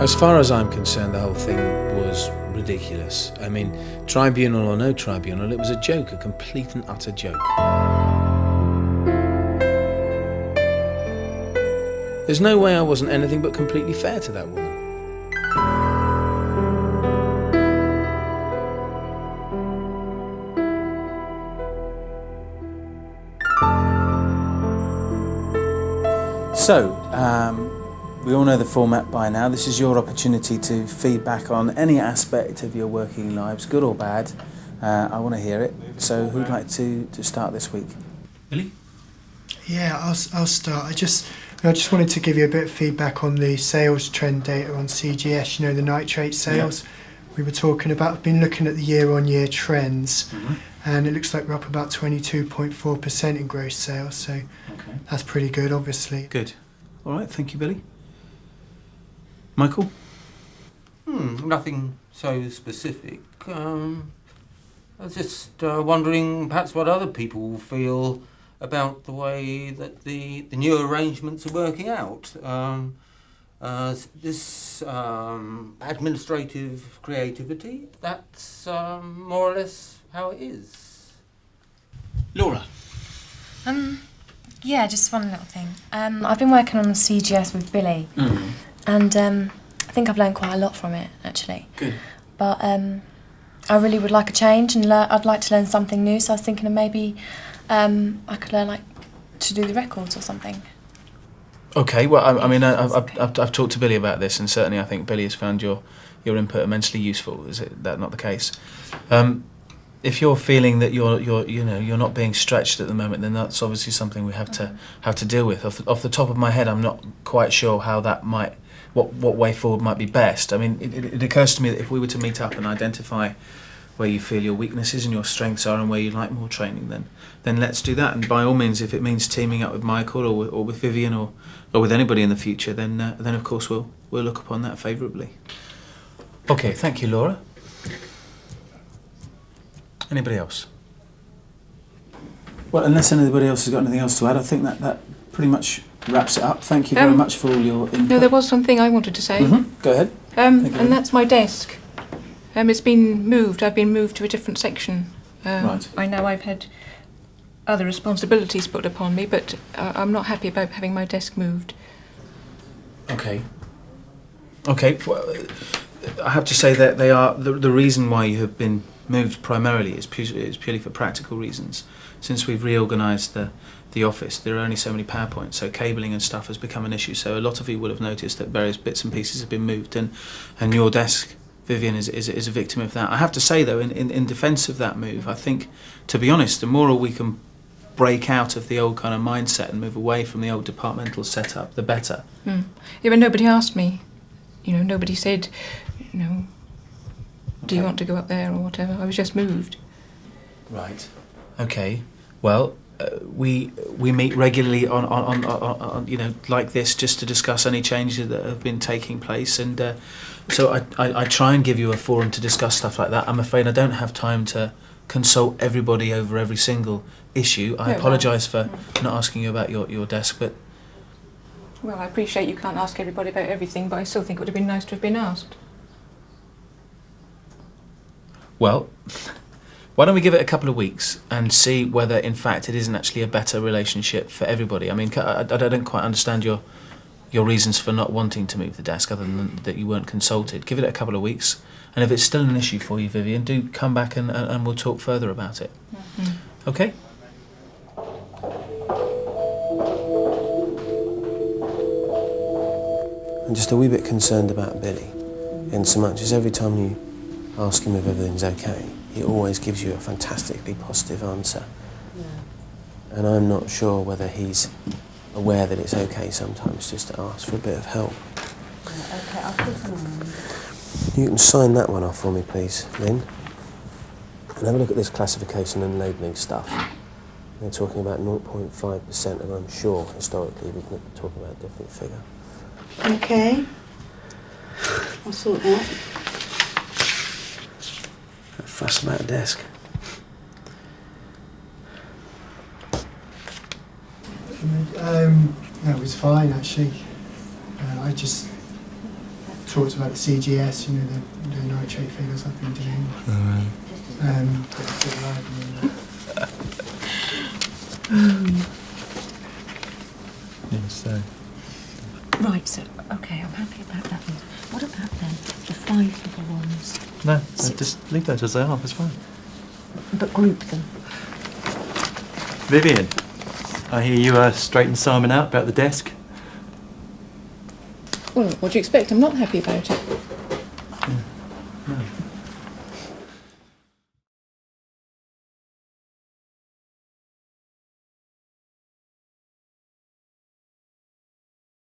As far as I'm concerned, the whole thing was ridiculous. I mean, tribunal or no tribunal, it was a joke, a complete and utter joke. There's no way I wasn't anything but completely fair to that woman. So, we all know the format by now. This is your opportunity to feedback on any aspect of your working lives, good or bad. I want to hear it. So, who'd like to start this week? Billy? Yeah, I'll start. I just wanted to give you a bit of feedback on the sales trend data on CGS. You know, the nitrate sales. Yeah. We were talking about. I've been looking at the year-on-year trends, and it looks like we're up about 22.4% in gross sales. So that's pretty good, obviously. Good. All right. Thank you, Billy. Michael? Nothing so specific. I was just wondering perhaps what other people feel about the way that the new arrangements are working out. This administrative creativity, that's more or less how it is. Laura? Yeah, just one little thing. I've been working on the CGS with Billy, and I think I've learned quite a lot from it, actually. Good. But I really would like a change, and I'd like to learn something new, so I was thinking of maybe I could learn, like, to do the records or something. Okay, well, I mean, I've talked to Billy about this, and certainly I think Billy has found your input immensely useful. Is that not the case? If you're feeling that you're not being stretched at the moment, then that's obviously something we have to deal with. Off the top of my head, I'm not quite sure how that might, what way forward might be best. I mean, it occurs to me that if we were to meet up and identify where you feel your weaknesses and your strengths are and where you'd like more training, then let's do that. And by all means, if it means teaming up with Michael or with Vivian or with anybody in the future, then of course we'll look upon that favourably. Okay, thank you, Laura. Anybody else? Well, unless anybody else has got anything else to add, I think that pretty much wraps it up. Thank you very much for all your input. No, there was something I wanted to say. Go ahead. And that's my desk. It's been moved. I've been moved to a different section. Right. I know I've had other responsibilities put upon me, but I'm not happy about having my desk moved. Okay. Well, I have to say that they are the reason why you have been moved primarily is purely for practical reasons. Since we've reorganised the office, there are only so many PowerPoints, so cabling and stuff has become an issue. So a lot of you will have noticed that various bits and pieces have been moved, and your desk, Vivian, is a victim of that. I have to say though, in defence of that move, I think, to be honest, the more we can break out of the old kind of mindset and move away from the old departmental setup, the better. Yeah, but nobody asked me. Nobody said, do you want to go up there or whatever. I was just moved. Right. Okay. Well, we meet regularly on like this, just to discuss any changes that have been taking place, and so I try and give you a forum to discuss stuff like that. I'm afraid I don't have time to consult everybody over every single issue. I apologise for not asking you about your desk, but... Well, I appreciate you can't ask everybody about everything, but I still think it would have been nice to have been asked. Well, why don't we give it a couple of weeks and see whether, in fact, it isn't actually a better relationship for everybody. I mean, I don't quite understand your reasons for not wanting to move the desk, other than that you weren't consulted. Give it a couple of weeks, and if it's still an issue for you, Vivian, do come back and we'll talk further about it. Okay? I'm just a wee bit concerned about Billy, in so much as every time you ask him if everything's okay, he always gives you a fantastically positive answer. Yeah. And I'm not sure whether he's aware that it's okay sometimes just to ask for a bit of help. Yeah, okay, I'll put them on. You can sign that one off for me, please, Lynn. And have a look at this classification and labelling stuff. They're talking about 0.5%, and I'm sure historically we can talk about a different figure. Okay. I'll sort that. Fuss about a desk. No, it was fine actually. I just talked about the CGS, you know, the nitrate figures I've been doing. Bit lively in that. Yeah, so. Right, so, okay, I'm happy about that one. What about then the 5 little ones? No, just leave those as they are, it's fine. But group them. Vivian, I hear you straightened Simon out about the desk. Well, what do you expect? I'm not happy about it. No.